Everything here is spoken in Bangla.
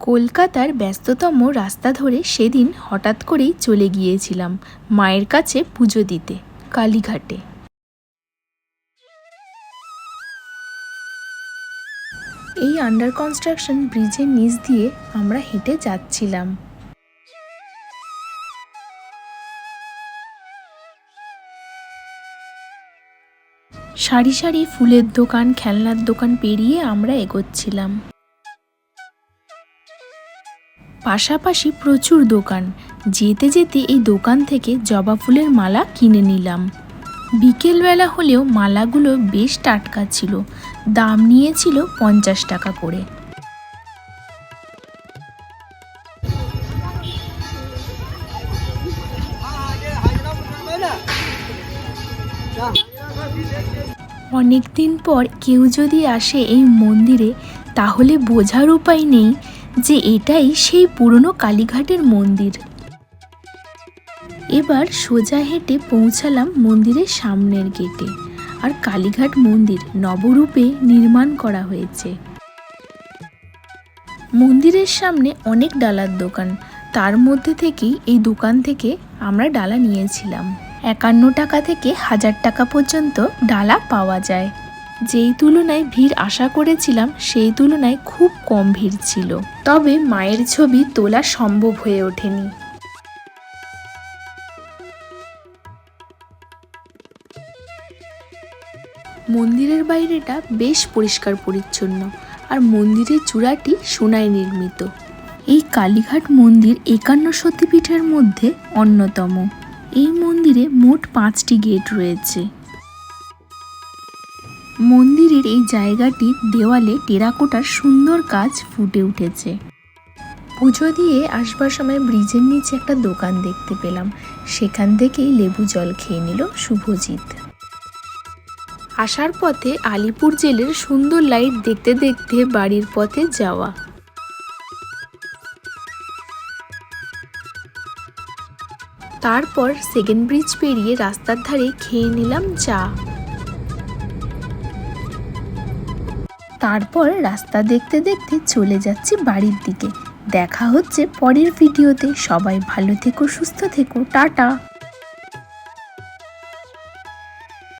কলকাতার ব্যস্ততম রাস্তা ধরে সেদিন হঠাৎ করেই চলে গিয়েছিলাম মায়ের কাছে পুজো দিতে কালীঘাটে। এই আন্ডার কনস্ট্রাকশন ব্রিজের নিচ দিয়ে আমরা হেঁটে যাচ্ছিলাম। সারি সারি ফুলের দোকান, খেলনার দোকান পেরিয়ে আমরা এগোচ্ছিলাম। পাশাপাশি প্রচুর দোকান। যেতে যেতে এই দোকান থেকে জবা ফুলের মালা কিনে নিলাম। বিকেলবেলা হলেও মালাগুলো বেশ টাটকা ছিল। দাম নিয়েছিল 50 টাকা করে। অনেকদিন পর কেউ যদি আসে এই মন্দিরে, তাহলে বোঝার উপায় নেই যে এটাই সেই পুরনো কালীঘাটের মন্দির। এবার সোজা হেঁটে পৌঁছালাম মন্দিরের সামনের গেটে। আর কালীঘাট মন্দির নবরূপে নির্মাণ করা হয়েছে। মন্দিরের সামনে অনেক ডালার দোকান, তার মধ্যে থেকেই এই দোকান থেকে আমরা ডালা নিয়েছিলাম। 51 টাকা থেকে 1000 টাকা পর্যন্ত ডালা পাওয়া যায়। যেই তুলনায় ভিড় আশা করেছিলাম সেই তুলনায় খুব কম ভিড় ছিল। তবে মায়ের ছবি তোলা সম্ভব হয়ে ওঠেনি। মন্দিরের বাইরেটা বেশ পরিষ্কার পরিচ্ছন্ন, আর মন্দিরের চূড়াটি সোনায় নির্মিত। এই কালীঘাট মন্দির 51 সতীপীঠের মধ্যে অন্যতম। এই মন্দিরে মোট 5টি গেট রয়েছে। মন্দিরের এই জায়গাটির দেওয়ালে টেরাকোটার সুন্দর কাজ ফুটে উঠেছে। পুজো দিয়ে আসবার সময় ব্রিজের নিচে একটা দোকান দেখতে পেলাম। সেখান থেকেই লেবু জল খেয়ে নিল শুভজিৎ। আসার পথে আলিপুর জেলের সুন্দর লাইট দেখতে দেখতে বাড়ির পথে যাওয়া। তারপর সেকেন্ড ব্রিজ পেরিয়ে রাস্তার ধারে খেয়ে নিলাম চা। তারপর রাস্তা দেখতে দেখতে চলে যাচ্ছি বাড়ির দিকে। দেখা হচ্ছে পরের ভিডিওতে। সবাই ভালো থেকো, সুস্থ থেকো, টাটা।